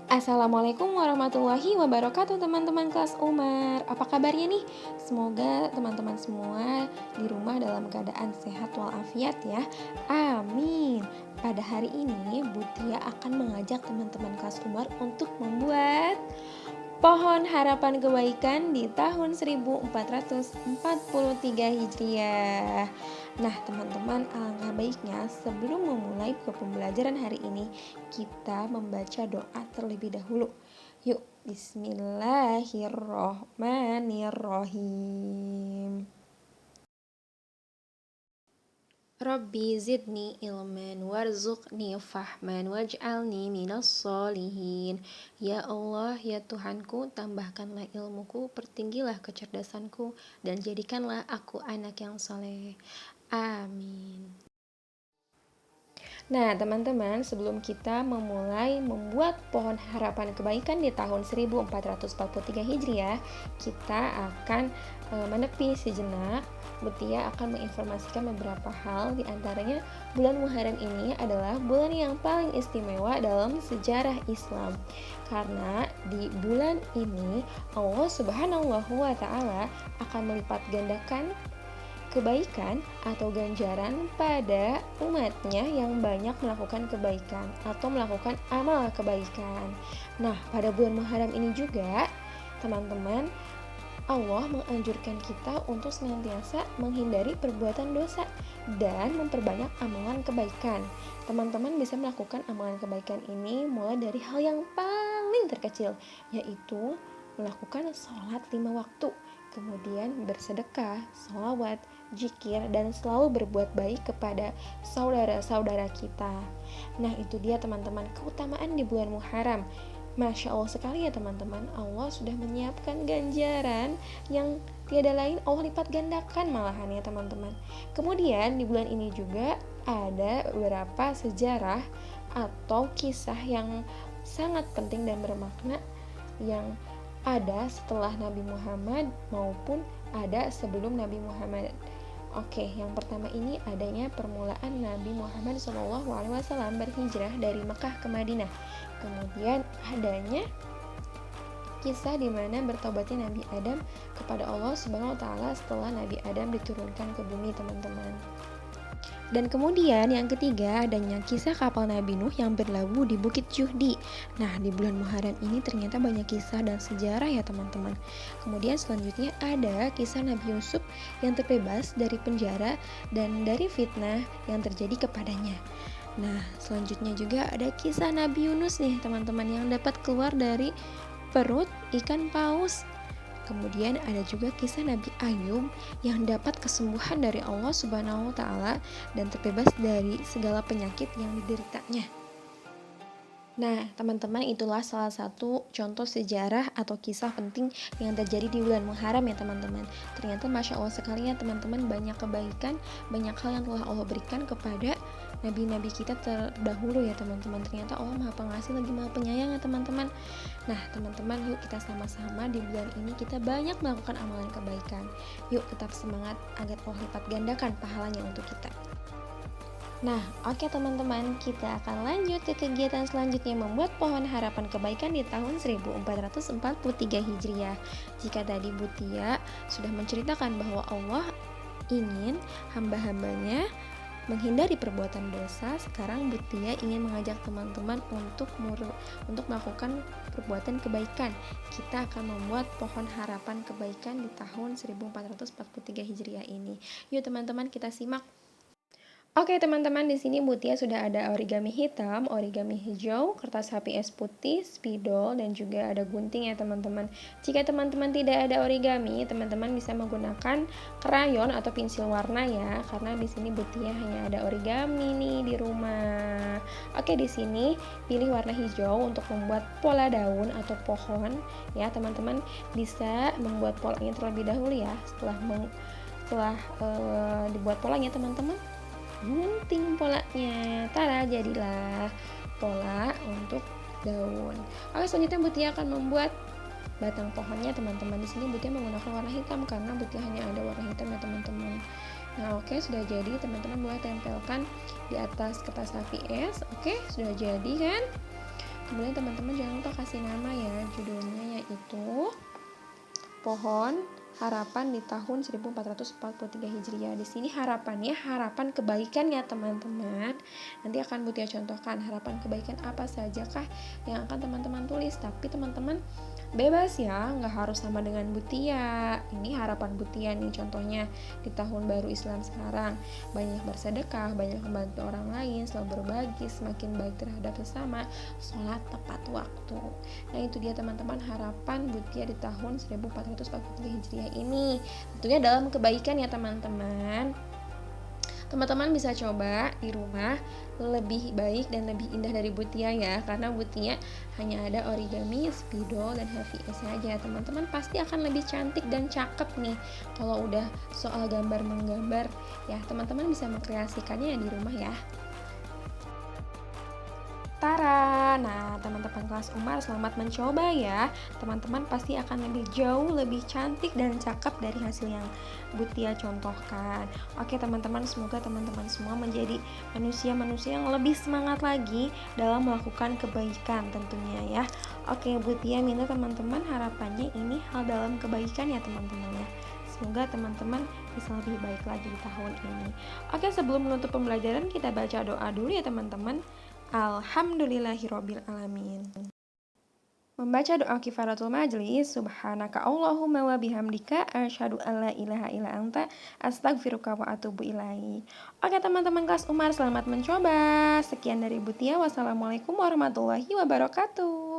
Assalamualaikum warahmatullahi wabarakatuh teman-teman kelas Umar. Apa kabarnya nih? Semoga teman-teman semua di rumah dalam keadaan sehat walafiat ya. Amin. Pada hari ini Butia akan mengajak teman-teman kelas Umar untuk membuat pohon harapan kebaikan di tahun 1443 Hijriah. Nah, teman-teman, alangkah baiknya sebelum memulai ke pembelajaran hari ini, kita membaca doa terlebih dahulu. Yuk, bismillahirrohmanirrohim. Rabbi zidni ilman warzuqni fahman waj'alni minas solihin. Ya Allah, ya Tuhanku, tambahkanlah ilmuku, pertinggilah kecerdasanku, dan jadikanlah aku anak yang soleh. Amin. Nah, teman-teman, sebelum kita memulai membuat pohon harapan kebaikan di tahun 1443 Hijriah, kita akan menepi sejenak. Butia akan menginformasikan beberapa hal, di antaranya bulan Muharram ini adalah bulan yang paling istimewa dalam sejarah Islam. Karena di bulan ini Allah Subhanahu wa taala akan melipat gandakan kebaikan atau ganjaran pada umatnya yang banyak melakukan kebaikan atau melakukan amal kebaikan. Nah, pada bulan Muharram ini juga, teman-teman, Allah menganjurkan kita untuk senantiasa menghindari perbuatan dosa dan memperbanyak amalan kebaikan. Teman-teman bisa melakukan amalan kebaikan ini mulai dari hal yang paling terkecil, yaitu melakukan sholat 5 waktu, kemudian bersedekah, sholawat, jikir, dan selalu berbuat baik kepada saudara-saudara kita. Nah, itu dia teman-teman keutamaan di bulan Muharram. Masya Allah sekali ya teman-teman, Allah sudah menyiapkan ganjaran yang tiada lain, Allah lipat gandakan malahan ya teman-teman. Kemudian di bulan ini juga ada beberapa sejarah atau kisah yang sangat penting dan bermakna yang ada setelah Nabi Muhammad maupun ada sebelum Nabi Muhammad. Oke, yang pertama ini adanya permulaan Nabi Muhammad SAW berhijrah dari Mekah ke Madinah. Kemudian adanya kisah di mana bertobatnya Nabi Adam kepada Allah Subhanahu wa taala setelah Nabi Adam diturunkan ke bumi, teman-teman. Dan kemudian yang ketiga adanya kisah kapal Nabi Nuh yang berlabuh di Bukit Juhdi. Nah, di bulan Muharram ini ternyata banyak kisah dan sejarah ya teman-teman. Kemudian selanjutnya ada kisah Nabi Yusuf yang terbebas dari penjara dan dari fitnah yang terjadi kepadanya. Nah, selanjutnya juga ada kisah Nabi Yunus nih teman-teman yang dapat keluar dari perut ikan paus. Kemudian ada juga kisah Nabi Ayub yang dapat kesembuhan dari Allah Subhanahu wa taala dan terbebas dari segala penyakit yang dideritanya. Nah, teman-teman, itulah salah satu contoh sejarah atau kisah penting yang terjadi di bulan Muharram ya teman-teman. Ternyata Masya Allah sekali ya teman-teman, banyak kebaikan, banyak hal yang telah Allah berikan kepada nabi-nabi kita terdahulu ya teman-teman. Ternyata Allah Maha Pengasih lagi Maha Penyayang ya teman-teman. Nah, teman-teman, yuk kita sama-sama di bulan ini kita banyak melakukan amalan kebaikan. Yuk tetap semangat agar Allah lipat gandakan pahalanya untuk kita. Nah, oke teman-teman, kita akan lanjut ke kegiatan selanjutnya membuat pohon harapan kebaikan di tahun 1443 Hijriah. Jika tadi Butia sudah menceritakan bahwa Allah ingin hamba-hambanya menghindari perbuatan dosa, sekarang Butia ingin mengajak teman-teman untuk melakukan perbuatan kebaikan. Kita akan membuat pohon harapan kebaikan di tahun 1443 Hijriah ini. Yuk teman-teman, kita simak. Oke teman-teman, di sini Butia sudah ada origami hitam, origami hijau, kertas HPS putih, spidol, dan juga ada gunting ya teman-teman. Jika teman-teman tidak ada origami, teman-teman bisa menggunakan krayon atau pensil warna ya, karena di sini Butia hanya ada origami nih di rumah. Oke, di sini pilih warna hijau untuk membuat pola daun atau pohon ya teman-teman. Bisa membuat polanya terlebih dahulu ya. Setelah dibuat polanya teman-teman, gunting polanya, tada, jadilah pola untuk daun. Oke, selanjutnya Butia akan membuat batang pohonnya teman-teman. Di sini Butia menggunakan warna hitam karena Butia hanya ada warna hitam ya teman-teman. Nah, oke, sudah jadi, teman-teman boleh tempelkan di atas kertas HVS. Oke, sudah jadi kan? Kemudian teman-teman jangan lupa kasih nama ya, judulnya yaitu Pohon Harapan di tahun 1443 Hijriah. Di sini harapannya harapan kebaikan ya teman-teman. Nanti akan Mutia contohkan harapan kebaikan apa saja kah yang akan teman-teman tulis. Tapi teman-teman bebas ya, nggak harus sama dengan Mutia. Ini harapan Mutia nih contohnya di tahun baru Islam sekarang. Banyak bersedekah, banyak membantu orang lain, selalu berbagi, semakin baik terhadap sesama, sholat tepat waktu. Nah itu dia teman-teman harapan Mutia di tahun 1443 Hijriah ini. Tentunya dalam kebaikan ya teman-teman. Teman-teman bisa coba di rumah lebih baik dan lebih indah dari Mutia ya, karena Mutia hanya ada origami, spidol, dan heavy saja. Teman-teman pasti akan lebih cantik dan cakep nih kalau udah soal gambar menggambar ya. Teman-teman bisa mengkreasikannya di rumah ya. Tara, nah teman-teman kelas Umar selamat mencoba ya. Teman-teman pasti akan lebih jauh, lebih cantik dan cakep dari hasil yang Mutia contohkan. Oke teman-teman, semoga teman-teman semua menjadi manusia-manusia yang lebih semangat lagi dalam melakukan kebaikan tentunya ya. Oke, Mutia minta teman-teman harapannya ini hal dalam kebaikan ya teman-teman ya. Semoga teman-teman bisa lebih baik lagi di tahun ini. Oke, sebelum menutup pembelajaran kita baca doa dulu ya teman-teman. Alhamdulillahirabbil alamin. Membaca doa kifaratul majlis, subhanaka Allahumma wa bihamdika asyhadu an la ilaha illa anta astaghfiruka wa atubu ilaik. Oke teman-teman kelas Umar, selamat mencoba. Sekian dari Mutia. Wassalamualaikum warahmatullahi wabarakatuh.